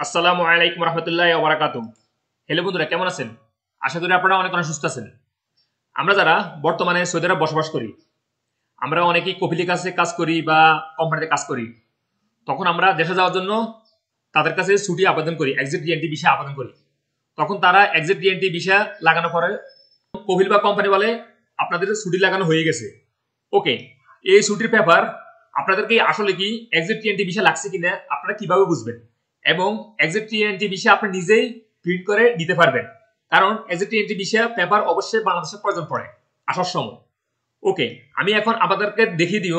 আসসালামু আলাইকুম রহমতুল্লাহি ওয়া বারাকাতুহু। হ্যালো বন্ধুরা, কেমন আছেন? আশা করি আপনারা অনেক অনেক সুস্থ আছেন। আমরা যারা বর্তমানে সৌদি আরব বসবাস করি, আমরা অনেকেই কফিলি কাছে কাজ করি বা কোম্পানিতে কাজ করি। তখন আমরা দেশে যাওয়ার জন্য তাদের কাছে ছুটি আবেদন করি, এক্সিট ডিএনটি ভিসা আবেদন করি। তখন তারা এক্সিট ডিএনটি ভিসা লাগানো পরে কফিল বা কোম্পানি বলে আপনাদের ছুটি লাগানো হয়ে গেছে। ওকে, এই ছুটির পেপার আপনাদেরকে আসলে কি এক্সিট ডিএনটি ভিসা লাগছে কিনা আপনারা কিভাবে বুঝবেন? এবং এক্সিট ডিএনটি ভিসা আপনি নিজেই প্রিন্ট করে নিতে পারবেন, কারণ এক্সিট ডিএনটি ভিসা পেপার অবশ্যই বাংলাদেশের প্রয়োজন পড়ে আসার সময়। ওকে, আমি এখন আপনাদেরকে দেখিয়ে দিব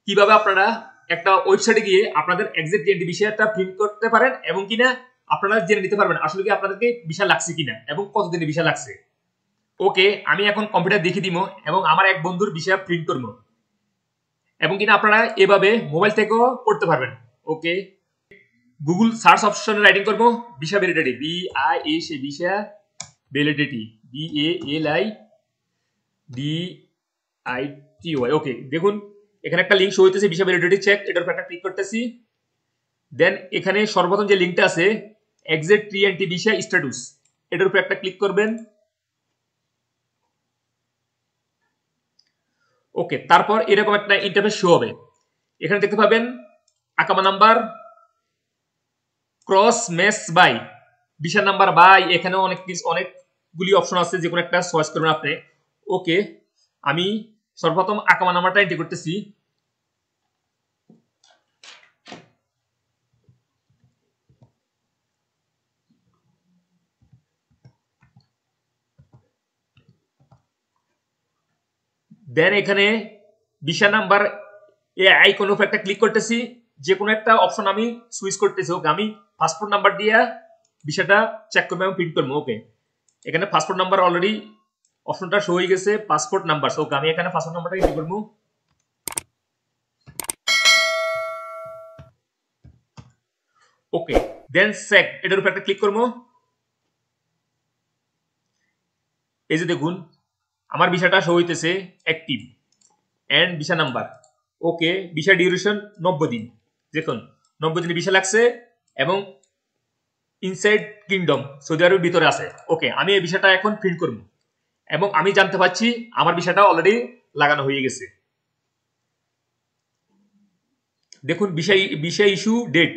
কিভাবে আপনারা একটা ওয়েবসাইটে গিয়ে আপনাদের এক্সিট ডিএনটি ভিসাটা প্রিন্ট করতে পারেন এবং কিনা আপনারা জেনে নিতে পারবেন আসলে কি আপনাদেরকে ভিসা লাগছে কিনা এবং কতদিনে ভিসা লাগছে। ওকে, আমি এখন কম্পিউটার দেখিয়ে দিব এবং আমার এক বন্ধুর ভিসা প্রিন্ট করবো এবং কিনা আপনারা এভাবে মোবাইল থেকেও করতে পারবেন। ওকে, গুগল সার্চ অপশনে রাইটিং করবো visa validity, visa validity, VALIDITY। ওকে, দেখুন এখানে একটা লিঙ্ক শো হইতেছে ভিসা ভ্যালিডিটি চেক, এটার উপর একটা ক্লিক করতেছি। দেন এখানে সর্বপ্রথম যে লিঙ্কটা আছে এক্সিট ডিএনটি ভিসা স্ট্যাটাস, এটার উপর একটা ক্লিক করবেন। ওকে, তারপর এরকম একটা ইন্টারফেস শো হবে। এখানে দেখতে পাবেন আকামা number, cross match by, visa number by, এখানে অনেকগুলি অপশন আছে, যে কোনো একটা চয়েস করবেন আপনি। ওকে, আমি সর্বপ্রথম আকামা নাম্বারটা এন্ট্রি করতেছি। দেন এখানে ভিসা নাম্বার এ আইকন উপর একটা ক্লিক করতেছি, যে কোনো একটা অপশন আমি সুইচ করতেছি। ওকে, আমি পাসপোর্ট নাম্বার দিয়ে ভিসাটা চেক করবো এবং প্রিন্ট করবো। ওকে, এখানে পাসপোর্ট নাম্বার অলরেডি অপশনটা শো হয়ে গেছে, পাসপোর্ট নাম্বার। ওকে, আমি এখানে পাসপোর্ট নাম্বারটা এন্ট্রি করবো। ওকে, দেন চেক, এটার উপর একটা ক্লিক করবো। এই যে দেখুন আমার ভিসাটা শো হইতেছে active and visa number. Okay, visa duration 90 দিন, দেখুন 90 দিনে ভিসা লাগছে এবং ইনসাইড কিংডম সৌদি আরবের ভিতরে আছে। ওকে, আমি এই ভিসাটা এখন প্রিন্ট করব এবং আমি জানতে পারছি আমার ভিসাটা অলরেডি লাগানো হয়ে গেছে। দেখুন ভিসা ইস্যু ডেট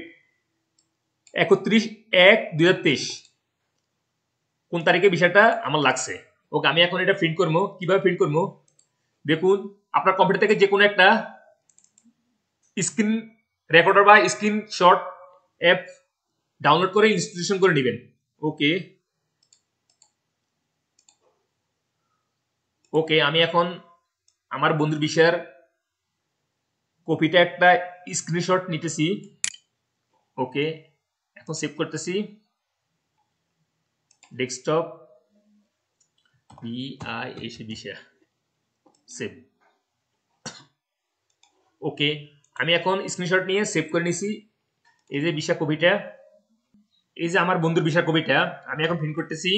31/1/2023, কোন তারিখে ভিসাটা আমার লাগছে। ওকে, আমি এখন এটা প্রিন্ট করবো। কিভাবে প্রিন্ট করবো দেখুন, আপনার কম্পিউটার থেকে যে কোনো একটা স্ক্রিন রেকর্ডার বা স্ক্রিনশট অ্যাপ ডাউনলোড করে ইনস্টলেশন করে নেবেন। ওকে ওকে, আমি এখন আমার বন্ধুর ভিসার কপিটা একটা স্ক্রিনশট নিতেছি। ওকে, এখন সেভ করতেছি ডেস্কটপ, ভিসা সেভ। ওকে, আমি এখন স্ক্রিনশট নিয়ে সেভ করে নিছি। এই যে ভিসা কপিটা, এই যে আমার বন্ধুর ভিসার কপিটা আমি এখন প্রিন্ট করতেছি।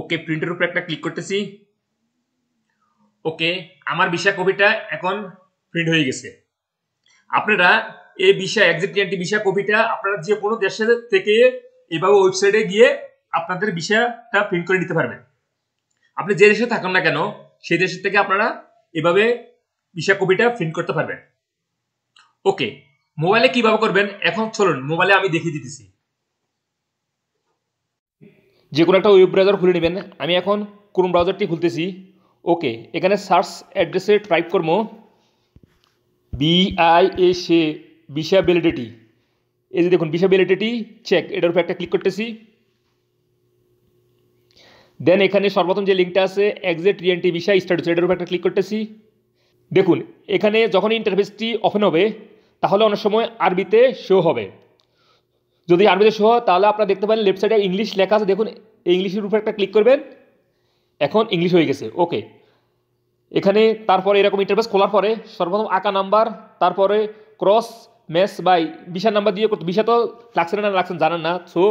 ওকে, প্রিন্টের উপর একটা ক্লিক করতেছি। ওকে, আমার ভিসা কপিটা এখন প্রিন্ট হয়ে গেছে। আপনারা এই ভিসা এক্সিট ডিএনটি ভিসা কপিটা আপনারা যে কোনো দেশে থেকে এভাবে ওয়েবসাইটে গিয়ে আপনাদের ভিসাটা প্রিন্ট করে নিতে পারবেন। আপনি যে দেশে থাকুন না কেন সেই দেশের থেকে আপনারা এভাবে ভিসা কপিটা প্রিন্ট করতে পারবেন। ওকে, মোবাইলে কিভাবে করবেন এখন চলুন মোবাইলে আমি দেখিয়ে দিতেছি। যে কোনো একটা ওয়েব ব্রাউজার খুলে নেবেন। আমি এখন ক্রোম ব্রাউজারটি খুলতেছি। ওকে, এখানে সার্চ অ্যাড্রেসে টাইপ করবো BISA ভিসা ভ্যালিডিটি। এই যে দেখুন ভিসা ভ্যালিডিটি চেক, এটার উপর একটা ক্লিক করতেছি। দেন এখানে সর্বপ্রথম যে লিঙ্কটা আছে এক্সিট ডিএনটি ভিসা স্ট্যাটাস, এটার উপর একটা ক্লিক করতেছি। দেখুন এখানে যখন ইন্টারফেসটি ওপেন হবে তাহলে অনেক সময় আরবিতে শো হবে। যদি আরবিতে শো হয় তাহলে আপনারা দেখতে পারেন লেফট সাইডে ইংলিশ লেখা আছে, দেখুন এই ইংলিশের উপর একটা ক্লিক করবেন। এখন ইংলিশ হয়ে গেছে। ওকে, এখানে তারপরে এরকম ইন্টারফেস খোলার পরে সর্বপ্রথম আঁকা নাম্বার, তারপরে cross match by visa number দিয়ে করতে, ভিসা তো লাগছে না লাগছেন জানেন না। সো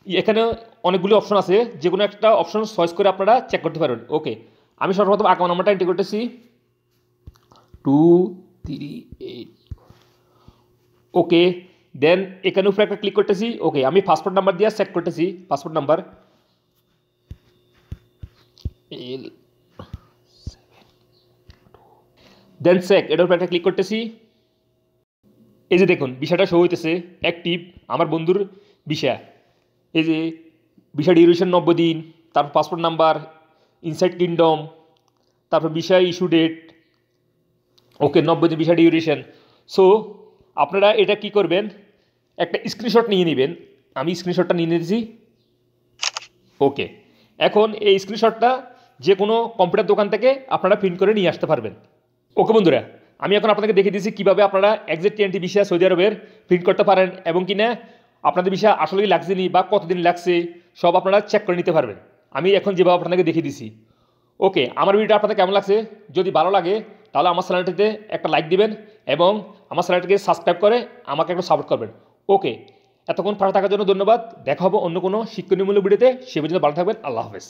এখানে অনেকগুলি অপশন আছে, যে কোনো একটা অপশন চয়েস করে আপনারা চেক করতে পারবেন। ওকে, আমি সর্বপ্রথম আঁকা নাম্বারটা এন্ট্রি করতেছি 238 ওকে, দেন এখানে উপরে একটা ক্লিক করতেছি। ওকে, আমি পাসপোর্ট নাম্বার দিয়ে সেট করতেছি, পাসপোর্ট নাম্বার দেন চেক, এটার উপরে একটা ক্লিক করতেছি। এই যে দেখুন ভিসাটা শো হইতেছে অ্যাক্টিভ, আমার বন্ধুর ভিসা। এই যে ভিসা ডিউরেশন 90 দিন, তারপর পাসপোর্ট নাম্বার, ইনসাইড কিংডম, তারপর ভিসা ইস্যু ডেট। ওকে, 90 দিন ভিসা ডিউরেশন। সো আপনারা এটা কি করবেন, একটা স্ক্রিনশট নিয়ে নেবেন। আমি স্ক্রিনশটটা নিয়ে নিয়েছি। ওকে, এখন এই স্ক্রিনশটটা যে কোনো কম্পিউটার দোকান থেকে আপনারা প্রিন্ট করে নিয়ে আসতে পারবেন। ওকে বন্ধুরা, আমি এখন আপনাকে দেখিয়ে দিচ্ছি কীভাবে আপনারা এক্সিট টিএনটি ভিসা সৌদি আরবের প্রিন্ট করতে পারেন এবং কি না আপনাদের ভিসা আসলেই লাগছে নি বা কতদিন লাগছে সব আপনারা চেক করে নিতে পারবেন। আমি এখন যেভাবে আপনাকে দেখিয়ে দিচ্ছি। ওকে, আমার ভিডিওটা আপনাদের কেমন লাগছে? যদি ভালো লাগে তাহলে আমার চ্যানেলটিতে একটা লাইক দিবেন এবং আমার চ্যানেলটিকে সাবস্ক্রাইব করে আমাকে একটু সাপোর্ট করবেন। ওকে, এতক্ষণ পাশে থাকার জন্য ধন্যবাদ। দেখা হবে অন্য কোনো শিক্ষণীয়মূলক ভিডিওতে। সে পর্যন্ত ভালো থাকবেন। আল্লাহ হাফেজ।